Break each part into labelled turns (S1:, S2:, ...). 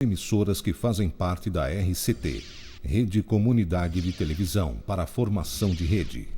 S1: Emissoras que fazem parte da RCT, Rede Comunidade de Televisão para a Formação de Rede.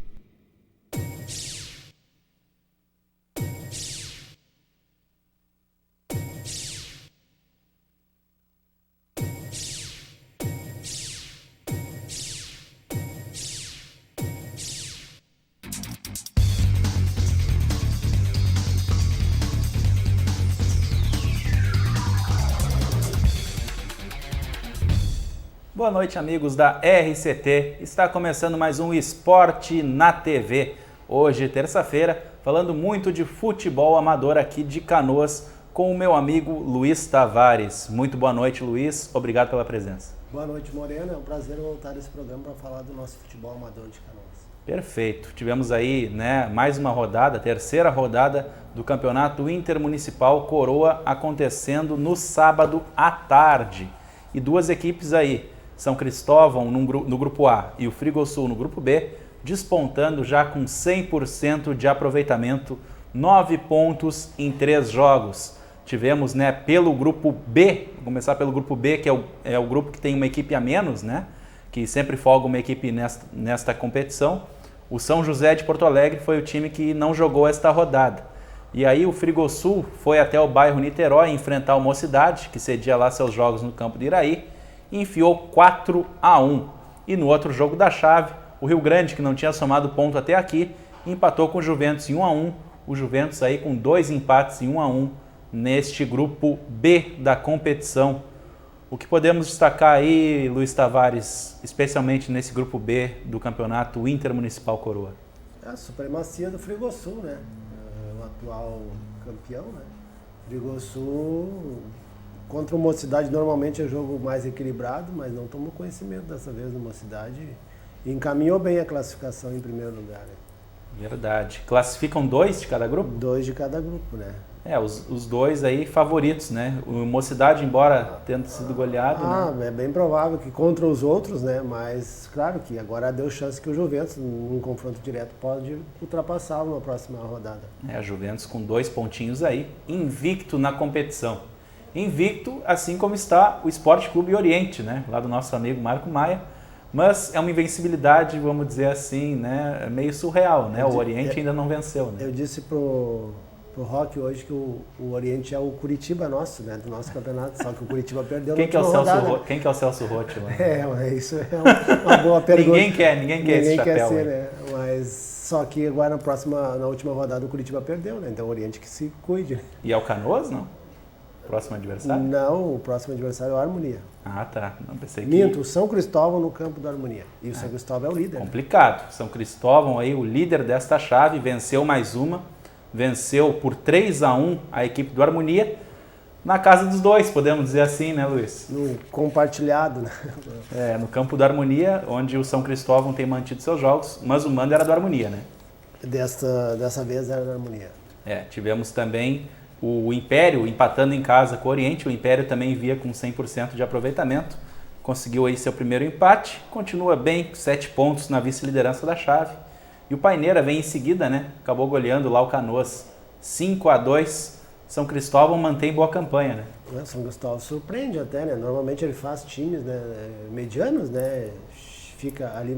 S2: Boa noite, amigos da RCT. Está começando mais um Esporte na TV. Hoje, terça-feira, falando muito de futebol amador aqui de Canoas com o meu amigo Luiz Tavares. Muito boa noite, Luiz. Obrigado pela presença.
S3: Boa noite, Moreno. É um prazer voltar a esse programa para falar do nosso futebol amador de Canoas.
S2: Perfeito. Tivemos aí, mais uma rodada, terceira rodada do Campeonato Intermunicipal Coroa acontecendo no sábado à tarde. E duas equipes aí, São Cristóvão no grupo A e o Frigosul no grupo B, despontando já com 100% de aproveitamento, 9 pontos em 3 jogos. Tivemos, pelo grupo B, vou começar pelo grupo B, que é o grupo que tem uma equipe a menos, que sempre folga uma equipe nesta competição. O São José de Porto Alegre foi o time que não jogou esta rodada. E aí o Frigosul foi até o bairro Niterói enfrentar o Mocidade, que cedia lá seus jogos no campo de Iraí, e enfiou 4-1. E no outro jogo da chave, o Rio Grande, que não tinha somado ponto até aqui, empatou com o Juventus em 1-1. O Juventus aí com 2 empates em 1-1 neste grupo B da competição. O que podemos destacar aí, Luiz Tavares, especialmente nesse grupo B do Campeonato Intermunicipal Coroa?
S3: A supremacia do Frigosul, o atual campeão, Frigosul contra o Mocidade normalmente é jogo mais equilibrado, mas não tomou conhecimento dessa vez do Mocidade e encaminhou bem a classificação em primeiro lugar.
S2: Verdade. Classificam 2 de cada grupo?
S3: 2 de cada grupo,
S2: Os dois aí favoritos, O Mocidade, embora tendo sido goleado,
S3: É bem provável que contra os outros, mas claro que agora deu chance que o Juventus, num confronto direto, pode ultrapassá-lo na próxima rodada.
S2: A Juventus com 2 pontinhos aí, invicto na competição. Invicto, assim como está o Esporte Clube Oriente, lá do nosso amigo Marco Maia, mas é uma invencibilidade, vamos dizer assim, meio surreal, O Oriente ainda não venceu,
S3: Eu disse pro Rock hoje que o Oriente é o Curitiba nosso, do nosso campeonato, só que o Curitiba perdeu na última rodada.
S2: Quem que é o Celso Rotti lá?
S3: Isso é uma boa pergunta.
S2: Ninguém quer esse chapéu.
S3: Ser, mas só que agora na última rodada o Curitiba perdeu, então o Oriente que se cuide.
S2: E é o Canoas, não? Próximo adversário?
S3: Não, o próximo adversário é o Harmonia.
S2: Ah, tá. Não pensei que...
S3: Minto, o São Cristóvão no campo do Harmonia. E o São Cristóvão é o líder.
S2: Complicado. São Cristóvão aí, o líder desta chave, venceu mais uma. Venceu por 3-1 a equipe do Harmonia. Na casa dos dois, podemos dizer assim, Luiz?
S3: No compartilhado,
S2: no campo do Harmonia, onde o São Cristóvão tem mantido seus jogos, mas o mando era do Harmonia,
S3: Dessa vez era do Harmonia.
S2: Tivemos também o Império empatando em casa com o Oriente. O Império também via com 100% de aproveitamento. Conseguiu aí seu primeiro empate. Continua bem, 7 pontos na vice-liderança da chave. E o Paineira vem em seguida, Acabou goleando lá o Canoas 5-2. São Cristóvão mantém boa campanha,
S3: São Cristóvão surpreende até, Normalmente ele faz times, medianos, Fica ali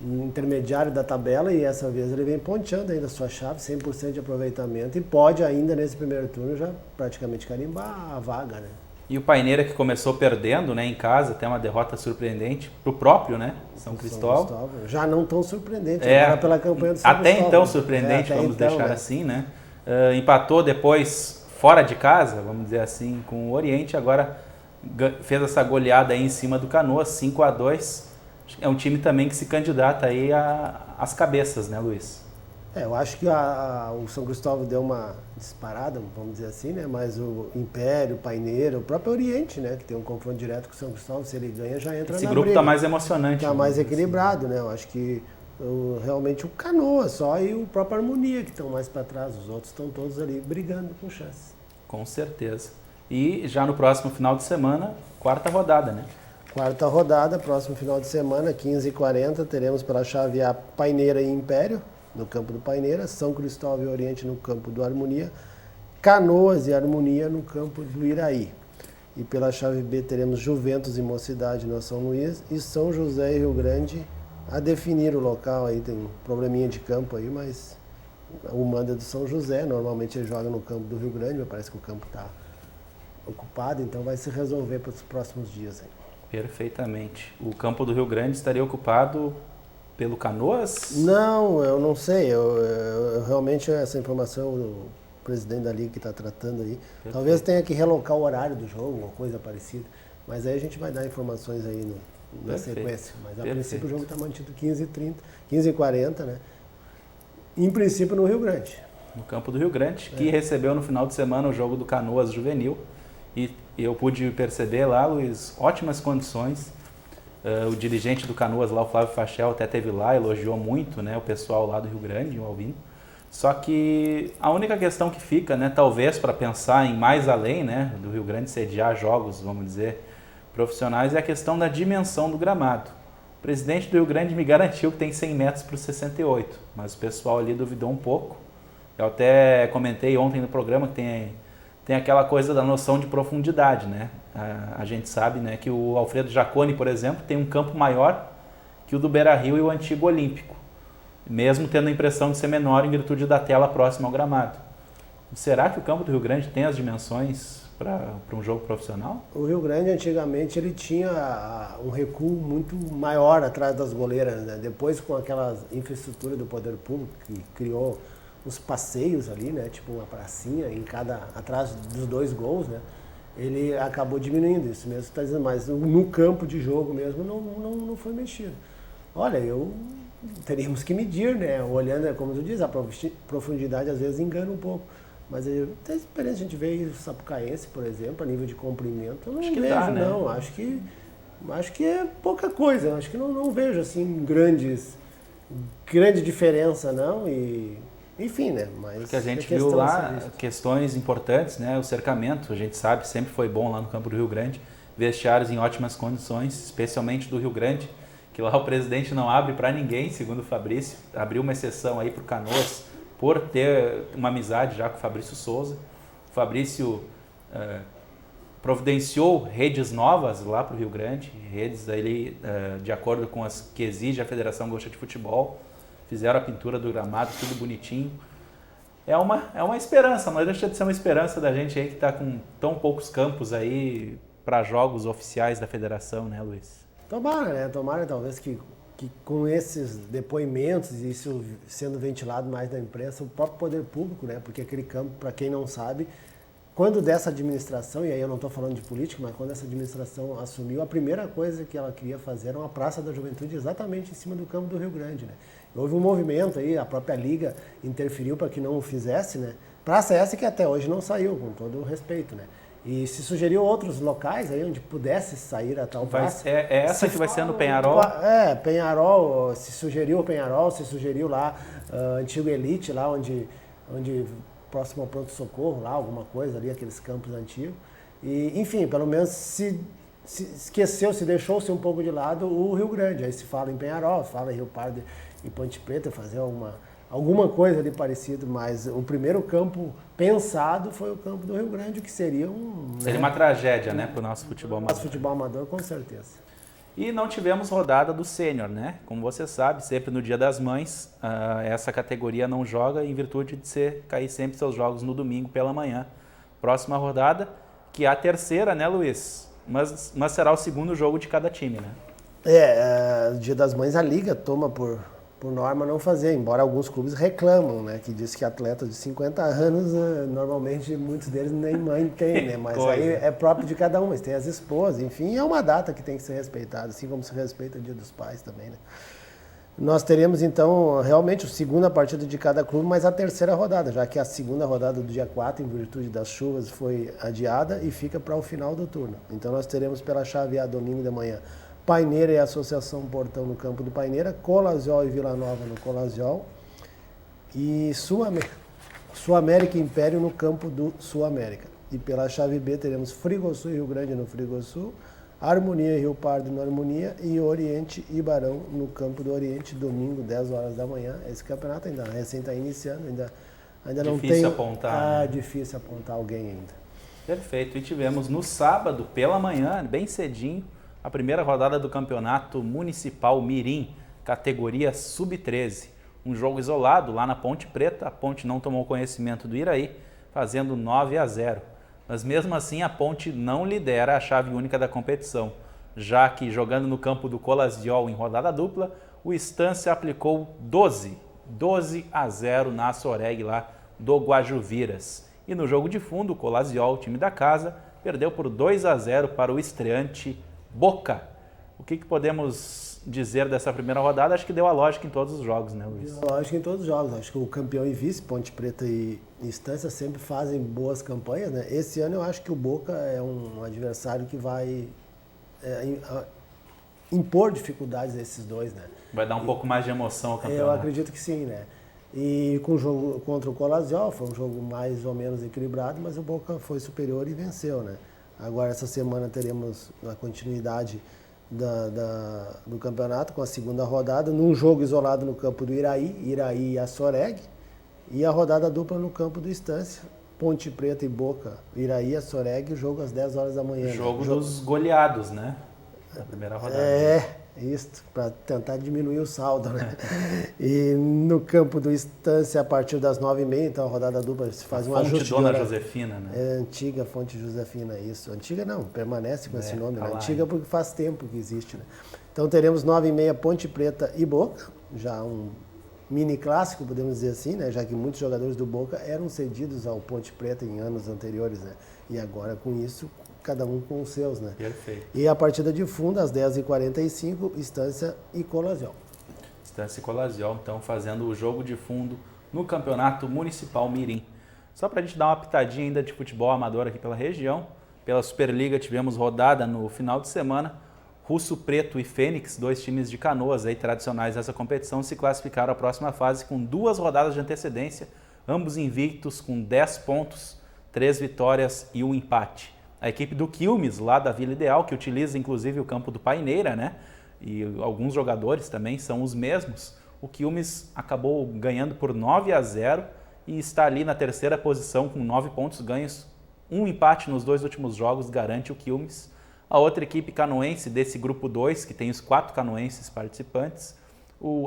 S3: no intermediário da tabela e essa vez ele vem ponteando ainda a sua chave, 100% de aproveitamento e pode ainda nesse primeiro turno já praticamente carimbar a vaga,
S2: E o Paineira que começou perdendo, em casa, até uma derrota surpreendente pro próprio, São Cristóvão.
S3: Já não tão surpreendente, agora pela campanha do São
S2: Cristóvão.
S3: Até
S2: então surpreendente, vamos deixar assim, empatou depois fora de casa, vamos dizer assim, com o Oriente, agora fez essa goleada aí em cima do Canoas, 5-2. É um time também que se candidata aí às cabeças, Luiz?
S3: Eu acho que o São Cristóvão deu uma disparada, vamos dizer assim, mas o Império, o Paineira, o próprio Oriente, que tem um confronto direto com o São Cristóvão, se ele ganha já entra na briga.
S2: Esse grupo está mais emocionante.
S3: Está mais equilibrado, Eu acho que realmente o Canoa só e o próprio Harmonia que estão mais para trás, os outros estão todos ali brigando com chance.
S2: Com certeza. E já no próximo final de semana, quarta rodada,
S3: Quarta rodada, próximo final de semana, 15h40, teremos pela chave A Paineira e Império, no campo do Paineira, São Cristóvão e Oriente no campo do Harmonia, Canoas e Harmonia no campo do Iraí. E pela chave B teremos Juventus e Mocidade no São Luís e São José e Rio Grande a definir o local. Aí tem um probleminha de campo aí, mas o manda é do São José, normalmente ele joga no campo do Rio Grande, mas parece que o campo está ocupado, então vai se resolver para os próximos dias aí.
S2: Perfeitamente. O campo do Rio Grande estaria ocupado pelo Canoas?
S3: Não, eu não sei. Eu realmente essa informação o presidente da liga que está tratando aí.
S2: Perfeito.
S3: Talvez tenha que relocar o horário do jogo, uma coisa parecida. Mas aí a gente vai dar informações aí na sequência. Mas a princípio o jogo está mantido 15h30, 15h40, né? Em princípio no Rio Grande.
S2: No campo do Rio Grande, que recebeu no final de semana o jogo do Canoas Juvenil. E eu pude perceber lá, Luiz, ótimas condições. O dirigente do Canoas lá, o Flávio Fachel, até teve lá, elogiou muito, né, o pessoal lá do Rio Grande, o Alvino. Só que a única questão que fica, né, talvez para pensar em mais além, né, do Rio Grande sediar jogos, vamos dizer, profissionais, é a questão da dimensão do gramado. O presidente do Rio Grande me garantiu que tem 100 metros para os 68, mas o pessoal ali duvidou um pouco. Eu até comentei ontem no programa que tem aquela coisa da noção de profundidade, né? A gente sabe, né, que o Alfredo Jaconi, por exemplo, tem um campo maior que o do Beira-Rio e o antigo Olímpico, mesmo tendo a impressão de ser menor em virtude da tela próxima ao gramado. Será que o campo do Rio Grande tem as dimensões para um jogo profissional?
S3: O Rio Grande, antigamente, ele tinha um recuo muito maior atrás das goleiras, né? Depois, com aquela infraestrutura do poder público, que criou os passeios ali, né? Tipo uma pracinha atrás dos 2 gols, né? Ele acabou diminuindo isso mesmo, tá dizendo, mas no campo de jogo mesmo não foi mexido. Olha, teríamos que medir, né? Olhando, como tu diz, a profundidade às vezes engana um pouco. Mas tem experiência, a gente vê o Sapucaense, por exemplo, a nível de comprimento, eu não vejo, né? Não. Acho que é pouca coisa, acho que não vejo assim grande diferença, não. E enfim, né? Mas
S2: porque a gente viu lá questões importantes, né? O cercamento, a gente sabe, sempre foi bom lá no campo do Rio Grande, vestiários em ótimas condições, especialmente do Rio Grande, que lá o presidente não abre para ninguém, segundo o Fabrício, abriu uma exceção aí para o Canoas, por ter uma amizade já com o Fabrício Souza. O Fabrício providenciou redes novas lá para o Rio Grande, redes ali, de acordo com as que exige a Federação Gaúcha de Futebol, fizeram a pintura do gramado, tudo bonitinho. É uma esperança, não deixa de ser uma esperança da gente aí que está com tão poucos campos aí para jogos oficiais da federação, né, Luiz?
S3: Tomara, né? Tomara talvez que com esses depoimentos e isso sendo ventilado mais na imprensa, o próprio poder público, né? Porque aquele campo, para quem não sabe, quando dessa administração, e aí eu não estou falando de política, mas quando essa administração assumiu, a primeira coisa que ela queria fazer era uma Praça da Juventude exatamente em cima do campo do Rio Grande, né? Houve um movimento aí, a própria Liga interferiu para que não o fizesse, né? Praça essa que até hoje não saiu, com todo o respeito, né? E se sugeriu outros locais aí onde pudesse sair a tal praça.
S2: É essa que vai ser no Penharol?
S3: Penharol, se sugeriu o Penharol, se sugeriu lá, antigo Elite, lá onde próximo ao pronto-socorro, lá, alguma coisa ali, aqueles campos antigos. E, enfim, pelo menos se deixou-se um pouco de lado o Rio Grande. Aí se fala em Penharol, fala em Rio Pardo e Ponte Preta, fazer alguma coisa ali parecido, mas o primeiro campo pensado foi o campo do Rio Grande, que seria
S2: seria uma tragédia, né, para o nosso futebol amador.
S3: Nosso futebol amador, com certeza.
S2: E não tivemos rodada do sênior, né? Como você sabe, sempre no Dia das Mães, essa categoria não joga em virtude de cair sempre seus jogos no domingo pela manhã. Próxima rodada, que é a terceira, né, Luiz? Mas será o segundo jogo de cada time, né?
S3: Dia das Mães a Liga toma por norma não fazer, embora alguns clubes reclamam, né? Que diz que atletas de 50 anos, normalmente muitos deles nem mãe tem, né? Mas aí é próprio de cada um, mas tem as esposas, enfim, é uma data que tem que ser respeitada, assim como se respeita o Dia dos Pais também, né? Nós teremos então realmente a segunda partida de cada clube, mas a terceira rodada, já que a segunda rodada do dia 4, em virtude das chuvas, foi adiada e fica para o final do turno. Então nós teremos pela chave A, domingo de manhã, Paineira e Associação Portão no campo do Paineira, Colaziol e Vila Nova no Colaziol e Sul América e Império no campo do Sul América. E pela chave B teremos Frigosul e Rio Grande no Frigosul, Harmonia e Rio Pardo no Harmonia e Oriente e Barão no campo do Oriente, domingo, 10 horas da manhã. Esse campeonato ainda recém está iniciando, ainda não tem...
S2: Difícil apontar.
S3: Difícil apontar alguém ainda.
S2: Perfeito. E tivemos no sábado, pela manhã, bem cedinho, a primeira rodada do Campeonato Municipal Mirim, categoria Sub-13. Um jogo isolado lá na Ponte Preta, a Ponte não tomou conhecimento do Iraí, fazendo 9-0. Mas mesmo assim a Ponte não lidera a chave única da competição, já que jogando no campo do Colaziol em rodada dupla, o Estância aplicou 12-0 na Soreg lá do Guajuviras. E no jogo de fundo, o Colaziol, o time da casa, perdeu por 2-0 para o estreante Boca. O que podemos dizer dessa primeira rodada? Acho que deu a lógica em todos os jogos, né, Luiz?
S3: Deu a lógica em todos os jogos. Acho que o campeão e vice, Ponte Preta e Estância, sempre fazem boas campanhas, né? Esse ano eu acho que o Boca é um adversário que vai impor dificuldades a esses dois, né?
S2: Vai dar um pouco mais de emoção ao campeonato.
S3: Eu acredito que sim, né? E com o jogo contra o Colaziol, foi um jogo mais ou menos equilibrado, mas o Boca foi superior e venceu, né? Agora, essa semana, teremos a continuidade do campeonato com a segunda rodada, num jogo isolado no campo do Iraí e a Soreg, e a rodada dupla no campo do Estância, Ponte Preta e Boca, Iraí e a Soreg, o jogo às 10 horas da manhã.
S2: Jogo dos goleados, né? Da primeira rodada.
S3: Isso, para tentar diminuir o saldo, né? E no campo do Estância, a partir das 9h30, então a rodada dupla se faz um ajuste.
S2: Fonte Dona Josefina, né?
S3: É antiga Fonte Josefina, isso. Antiga não, permanece com esse nome, né? Antiga porque faz tempo que existe, né? Então teremos 9h30 Ponte Preta e Boca, já um mini clássico, podemos dizer assim, né? Já que muitos jogadores do Boca eram cedidos ao Ponte Preta em anos anteriores, né? E agora com isso, cada um com os seus, né?
S2: Perfeito.
S3: E a partida de fundo, às 10h45, Estância e Colaziol.
S2: Estância e Colaziol, então, fazendo o jogo de fundo no Campeonato Municipal Mirim. Só para a gente dar uma pitadinha ainda de futebol amador aqui pela região, pela Superliga tivemos rodada no final de semana. Russo Preto e Fênix, dois times de Canoas aí, tradicionais dessa competição, se classificaram à próxima fase com 2 rodadas de antecedência, ambos invictos com 10 pontos, 3 vitórias e 1 empate. A equipe do Quilmes, lá da Vila Ideal, que utiliza inclusive o campo do Paineira, né? E alguns jogadores também são os mesmos. O Quilmes acabou ganhando por 9-0 e está ali na terceira posição com 9 pontos ganhos. 1 empate nos 2 últimos jogos garante o Quilmes. A outra equipe canoense desse grupo 2, que tem os 4 canoenses participantes,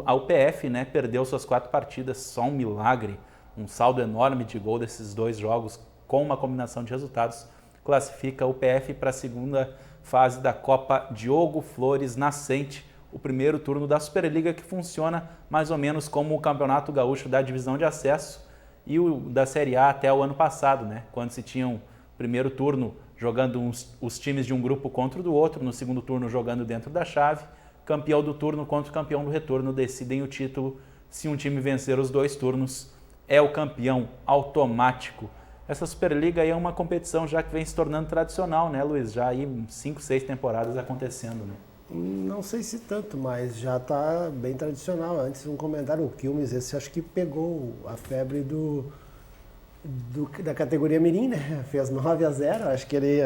S2: a UPF, né, perdeu suas 4 partidas, só um milagre, um saldo enorme de gol desses 2 jogos com uma combinação de resultados, classifica o UPF para a segunda fase da Copa Diogo Flores Nascente, o primeiro turno da Superliga, que funciona mais ou menos como o Campeonato Gaúcho da Divisão de Acesso e o da Série A até o ano passado, né? Quando se tinha um primeiro turno jogando os times de um grupo contra o do outro, no segundo turno jogando dentro da chave, campeão do turno contra o campeão do retorno decidem o título. Se um time vencer os 2 turnos, é o campeão automático. Essa Superliga aí é uma competição já que vem se tornando tradicional, né, Luiz? Já aí 5, 6 temporadas acontecendo, né?
S3: Não sei se tanto, mas já está bem tradicional. Antes, um comentário, o Quilmes, esse acho que pegou a febre da categoria Mirim, né? Fez 9-0, acho que ele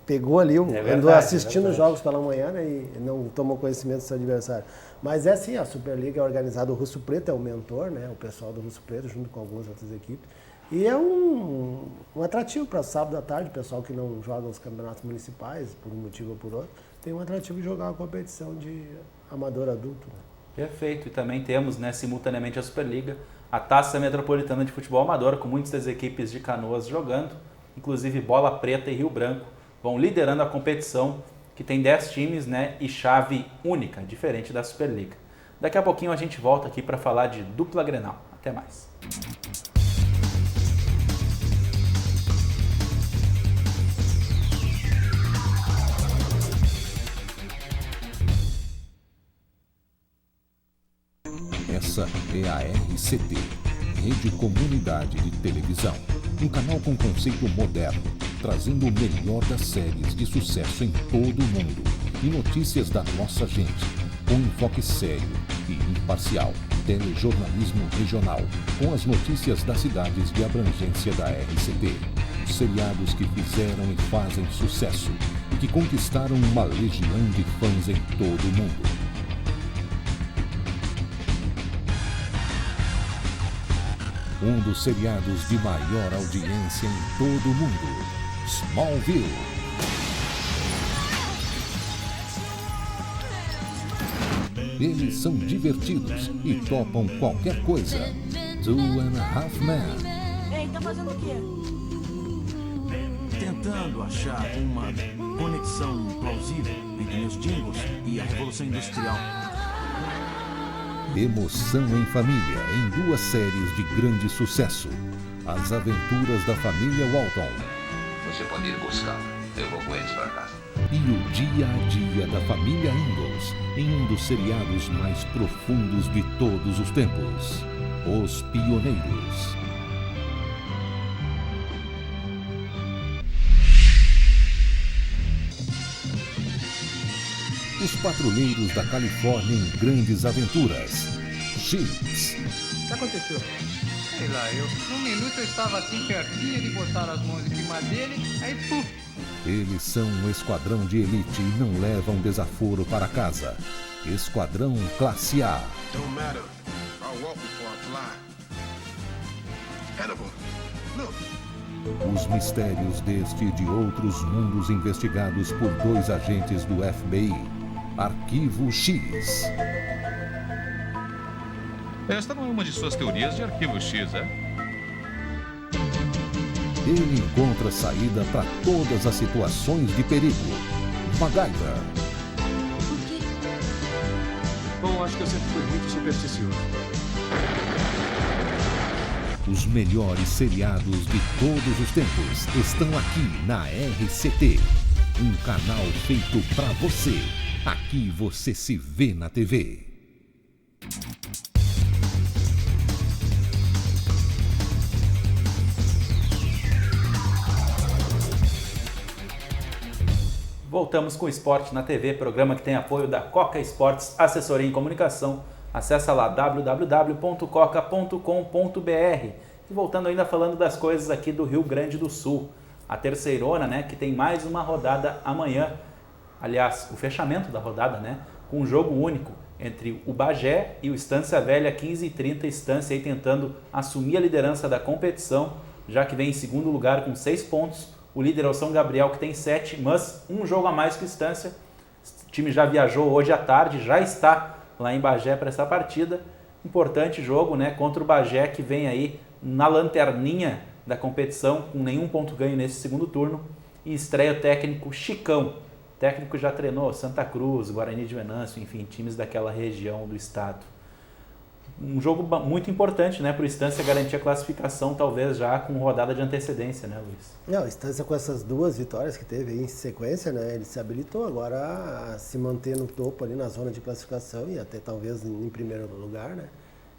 S3: pegou ali, andou assistindo os jogos pela manhã, né? E não tomou conhecimento do seu adversário. Mas é assim, a Superliga é organizada, o Russo Preto é o mentor, né? O pessoal do Russo Preto, junto com algumas outras equipes. E é um atrativo para sábado à tarde, o pessoal que não joga os campeonatos municipais, por um motivo ou por outro, tem um atrativo de jogar uma competição de amador adulto. Né?
S2: Perfeito, e também temos, né, simultaneamente a Superliga, a Taça Metropolitana de Futebol Amador, com muitas das equipes de Canoas jogando, inclusive Bola Preta e Rio Branco, vão liderando a competição, que tem 10 times, né, e chave única, diferente da Superliga. Daqui a pouquinho a gente volta aqui para falar de dupla Grenal. Até mais.
S1: Essa é a RCT, Rede Comunidade de Televisão. Um canal com conceito moderno, trazendo o melhor das séries de sucesso em todo o mundo e notícias da nossa gente, com enfoque sério e imparcial. Telejornalismo regional, com as notícias das cidades de abrangência da RCT. Os seriados que fizeram e fazem sucesso e que conquistaram uma legião de fãs em todo o mundo. Um dos seriados de maior audiência em todo o mundo. Smallville. Eles são divertidos e topam qualquer coisa. 2.5 Men.
S4: Ei, tá fazendo o quê?
S5: Tentando achar uma conexão plausível entre meus jingles e a Revolução Industrial.
S1: Emoção em família em 2 séries de grande sucesso. As aventuras da família Walton.
S6: Você pode ir buscá-la. Eu vou com eles para casa.
S1: E o dia a dia da família Ingalls em um dos seriados mais profundos de todos os tempos. Os Pioneiros. Os patrulheiros da Califórnia em grandes aventuras. Shields.
S7: O que aconteceu? Sei lá, num minuto eu estava assim pertinho de botar as mãos em cima dele, aí puf!
S1: Eles são um esquadrão de elite e não levam desaforo para casa. Esquadrão Classe A.
S8: Don't matter. I'll walk before I fly. Hannibal, look.
S1: Os mistérios deste e de outros mundos investigados por 2 agentes do FBI. Arquivo X.
S9: Esta não é uma de suas teorias de arquivo X, é?
S1: Ele encontra saída para todas as situações de perigo. MacGyver.
S4: Por quê?
S7: Bom, acho que eu sempre fui muito supersticioso.
S1: Os melhores seriados de todos os tempos estão aqui na RCT. Um canal feito para você. Aqui você se vê na TV.
S2: Voltamos com o Esporte na TV, programa que tem apoio da Coca Esportes, assessoria em comunicação. Acesse lá www.coca.com.br. E voltando ainda falando das coisas aqui do Rio Grande do Sul. A terceirona, né, que tem mais uma rodada amanhã. Aliás, o fechamento da rodada, né, com um jogo único entre o Bagé e o Estância Velha, 15h30, Estância aí tentando assumir a liderança da competição, já que vem em segundo lugar com 6 pontos. O líder é o São Gabriel, que tem 7, mas um jogo a mais que o Estância. O time já viajou hoje à tarde, já está lá em Bagé para essa partida. Importante jogo, né, contra o Bagé, que vem aí na lanterninha da competição, com nenhum ponto ganho nesse segundo turno. E estreia o técnico Chicão. O técnico já treinou Santa Cruz, Guarani de Venâncio, enfim, times daquela região do estado. Um jogo muito importante, né, para o Estância garantir a classificação, talvez já com rodada de antecedência, né, Luiz?
S3: Não, o Estância com essas 2 vitórias que teve aí em sequência, né, ele se habilitou agora a se manter no topo ali na zona de classificação e até talvez em primeiro lugar, né,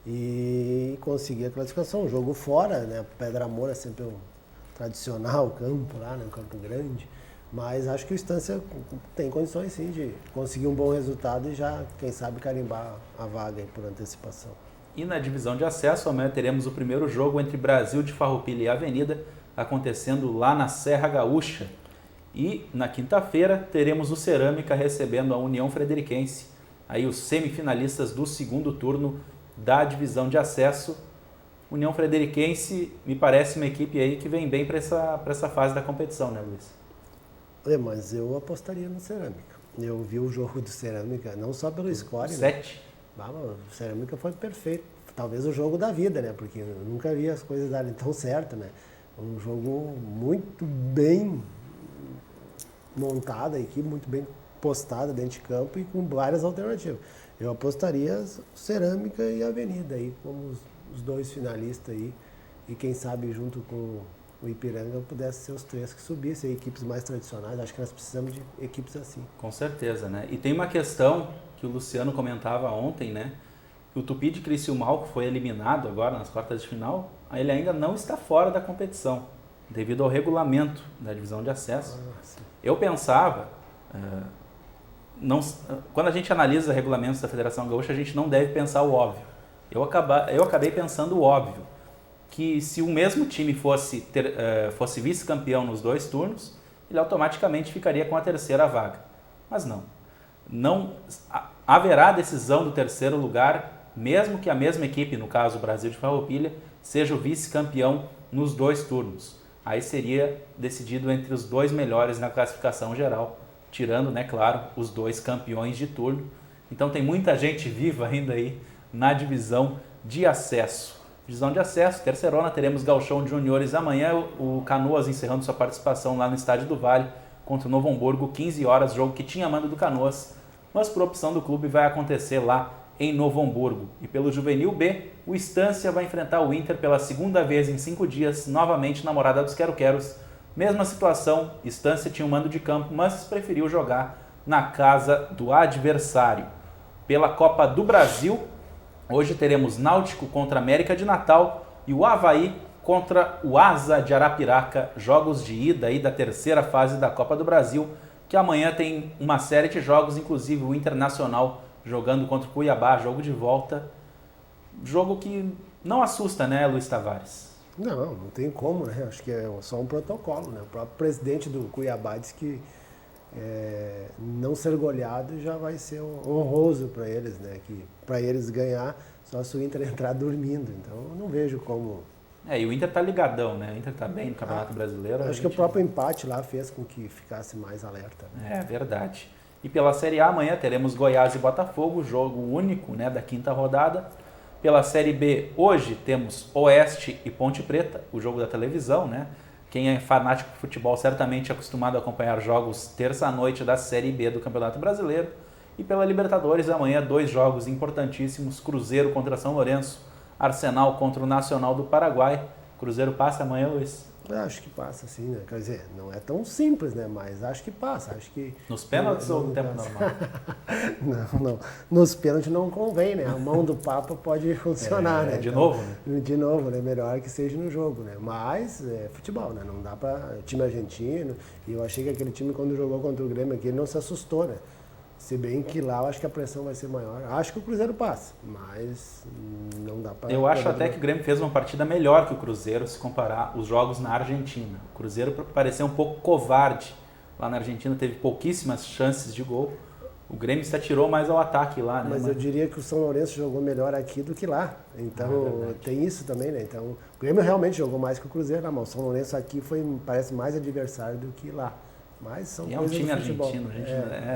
S3: e conseguir a classificação. Um jogo fora, né, Pedra Moura é sempre um tradicional campo lá, né, um campo grande, mas acho que o Estância tem condições sim de conseguir um bom resultado e já, quem sabe, carimbar a vaga aí por antecipação.
S2: E na divisão de acesso, amanhã teremos o primeiro jogo entre Brasil de Farroupilha e Avenida, acontecendo lá na Serra Gaúcha. E na quinta-feira teremos o Cerâmica recebendo a União Frederiquense, aí os semifinalistas do segundo turno da divisão de acesso. União Frederiquense me parece uma equipe aí que vem bem para essa fase da competição, né, Luiz?
S3: Mas eu apostaria no Cerâmica. Eu vi o jogo do Cerâmica, não só pelo score,
S2: 7.
S3: Né? O Cerâmica foi perfeito. Talvez o jogo da vida, né? Porque eu nunca vi as coisas darem tão certo, né? Um jogo muito bem montado, a equipe muito bem postada dentro de campo e com várias alternativas. Eu apostaria Cerâmica e Avenida aí como os 2 finalistas aí. E quem sabe junto com o Ipiranga pudesse ser os 3 que subissem, equipes mais tradicionais. Acho que nós precisamos de equipes assim.
S2: Com certeza, né? E tem uma questão que o Luciano comentava ontem, né? Que o Tupi de Criciúmal, que foi eliminado agora nas quartas de final, ele ainda não está fora da competição, devido ao regulamento da divisão de acesso. Eu pensava, quando a gente analisa regulamentos da Federação Gaúcha, a gente não deve pensar o óbvio. Eu acabei pensando o óbvio, que se o mesmo time fosse vice-campeão nos 2 turnos, ele automaticamente ficaria com a terceira vaga. Mas não haverá decisão do terceiro lugar, mesmo que a mesma equipe, no caso o Brasil de Farroupilha, seja o vice-campeão nos 2 turnos. aí seria decidido entre os 2 melhores na classificação geral, tirando, né, claro, os 2 campeões de turno. Então tem muita gente viva ainda aí na divisão de acesso. Divisão de acesso, terceirona, teremos Gauchão de Juniores amanhã, o Canoas encerrando sua participação lá no Estádio do Vale contra o Novo Hamburgo, 15 horas, jogo que tinha mando do Canoas, mas por opção do clube vai acontecer lá em Novo Hamburgo. E pelo Juvenil B, o Estância vai enfrentar o Inter pela segunda vez em 5 dias, novamente na Morada dos Quero-Queros. Mesma situação, Estância tinha um mando de campo, mas preferiu jogar na casa do adversário. Pela Copa do Brasil, hoje teremos Náutico contra América de Natal e o Avaí contra o Asa de Arapiraca, jogos de ida aí da terceira fase da Copa do Brasil, que amanhã tem uma série de jogos, inclusive o Internacional jogando contra o Cuiabá, jogo de volta, jogo que não assusta, né, Luiz Tavares?
S3: Não tem como, né? Acho que é só um protocolo, né? O próprio presidente do Cuiabá disse que não ser goleado já vai ser honroso para eles, né? Que para eles ganhar só se o Inter entrar dormindo. Então eu não vejo como.
S2: E o Inter tá ligadão, né? O Inter tá bem no Campeonato Brasileiro.
S3: Acho que o próprio empate lá fez com que ficasse mais alerta. Né?
S2: É verdade. E pela Série A amanhã teremos Goiás e Botafogo, jogo único, né, da 5ª rodada. Pela Série B hoje temos Oeste e Ponte Preta, o jogo da televisão, né? Quem é fanático de futebol certamente é acostumado a acompanhar jogos terça-noite da Série B do Campeonato Brasileiro. E pela Libertadores, amanhã 2 jogos importantíssimos, Cruzeiro contra São Lourenço, Arsenal contra o Nacional do Paraguai. Cruzeiro passa amanhã, Luiz?
S3: Acho que passa sim, né? Quer dizer, não é tão simples, né? Mas acho que passa. Acho que
S2: nos pênaltis ou no tempo normal?
S3: Não. Nos pênaltis não convém, né? A mão do Papa pode funcionar, né?
S2: De novo, né?
S3: De novo, né? Melhor que seja no jogo, né? Mas é futebol, né? Não dá pra... Time argentino, e eu achei que aquele time quando jogou contra o Grêmio aqui, ele não se assustou, né? Se bem que lá eu acho que a pressão vai ser maior. Acho que o Cruzeiro passa, mas não dá para...
S2: Eu acho até que o Grêmio fez uma partida melhor que o Cruzeiro se comparar os jogos na Argentina. O Cruzeiro pareceu um pouco covarde. Lá na Argentina teve pouquíssimas chances de gol. O Grêmio se atirou mais ao ataque lá, né?
S3: Mas eu diria que o São Lourenço jogou melhor aqui do que lá. Então tem isso também, né? Então o Grêmio realmente jogou mais que o Cruzeiro, mas o São Lourenço aqui parece mais adversário do que lá. Mas são
S2: é um time argentino,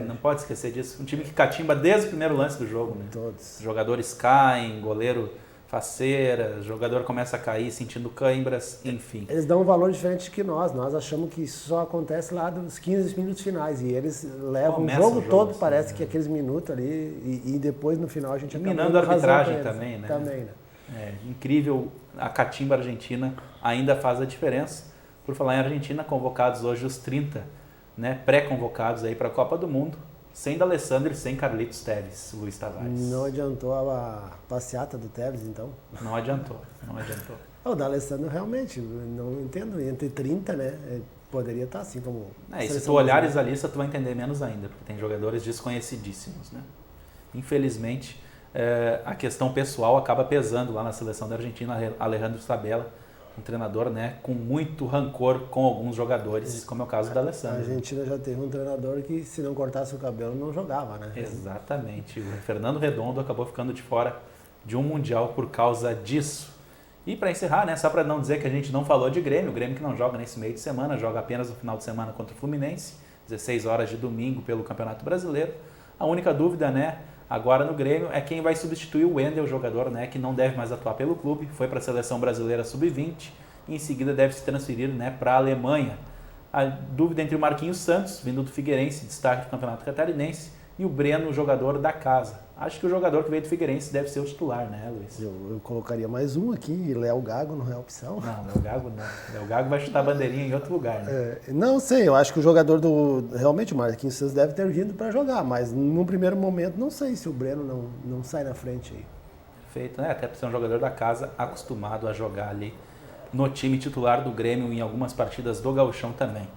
S2: não pode esquecer disso. Um time que catimba desde o primeiro lance do jogo. Né?
S3: Todos.
S2: Jogadores caem, goleiro faceira, jogador começa a cair sentindo cãibras, enfim.
S3: Eles dão um valor diferente que nós. Nós achamos que isso só acontece lá dos 15 minutos finais. E eles levam o jogo todo, assim, parece que aqueles minutos ali. E depois no final a gente acaba
S2: minando a arbitragem também, né?
S3: Também,
S2: né? Incrível, a catimba argentina ainda faz a diferença. Por falar em Argentina, convocados hoje os 30, né, pré-convocados aí para a Copa do Mundo, sem D'Alessandro e sem Carlitos Tevez, Luiz Tavares.
S3: Não adiantou a passeata do Tevez, então?
S2: Não adiantou.
S3: O D'Alessandro realmente, não entendo, entre 30, né, poderia estar assim como...
S2: E se tu olhares a lista, tu vai entender menos ainda, porque tem jogadores desconhecidíssimos, né? Infelizmente, a questão pessoal acaba pesando lá na seleção da Argentina. Alejandro Sabella, um treinador, né, com muito rancor com alguns jogadores, como é o caso do D'Alessandro.
S3: A Argentina já teve um treinador que, se não cortasse o cabelo, não jogava, né?
S2: Exatamente. O Fernando Redondo acabou ficando de fora de um Mundial por causa disso. E para encerrar, né, só para não dizer que a gente não falou de Grêmio, o Grêmio que não joga nesse meio de semana, joga apenas no final de semana contra o Fluminense, 16 horas de domingo pelo Campeonato Brasileiro. A única dúvida, né, agora no Grêmio é quem vai substituir o Wendel, jogador, né, que não deve mais atuar pelo clube, foi para a Seleção Brasileira Sub-20 e em seguida deve se transferir, né, para a Alemanha. A dúvida entre o Marquinhos Santos, vindo do Figueirense, destaque do Campeonato Catarinense, e o Breno, jogador da casa. Acho que o jogador que veio do Figueirense deve ser o titular, né, Luiz?
S3: Eu colocaria mais um aqui, e Léo Gago não é opção.
S2: Não, Léo Gago não. Léo Gago vai chutar a bandeirinha em outro lugar, né?
S3: Não sei, eu acho que o jogador realmente o Marquinhos Santos deve ter vindo para jogar, mas no primeiro momento não sei se o Breno não sai na frente aí.
S2: Perfeito, né? Até por ser um jogador da casa acostumado a jogar ali no time titular do Grêmio em algumas partidas do Gauchão também.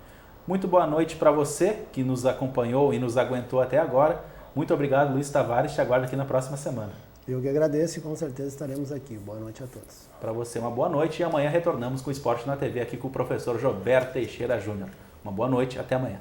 S2: Muito boa noite para você que nos acompanhou e nos aguentou até agora. Muito obrigado, Luiz Tavares. Te aguardo aqui na próxima semana.
S3: Eu que agradeço e com certeza estaremos aqui. Boa noite a todos.
S2: Para você, uma boa noite e amanhã retornamos com o Esporte na TV aqui com o professor Gilberto Teixeira Júnior. Uma boa noite, até amanhã.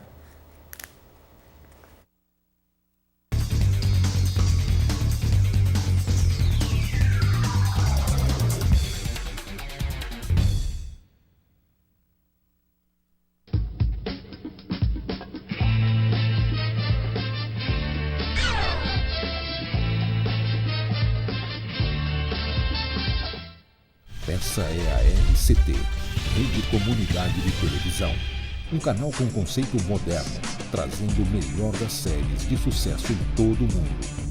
S1: Essa é a RCT, Rede Comunidade de Televisão. Um canal com conceito moderno, trazendo o melhor das séries de sucesso em todo o mundo.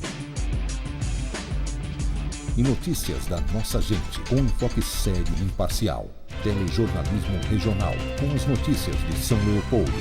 S1: E notícias da nossa gente, com um enfoque sério e imparcial. Telejornalismo regional, com as notícias de São Leopoldo,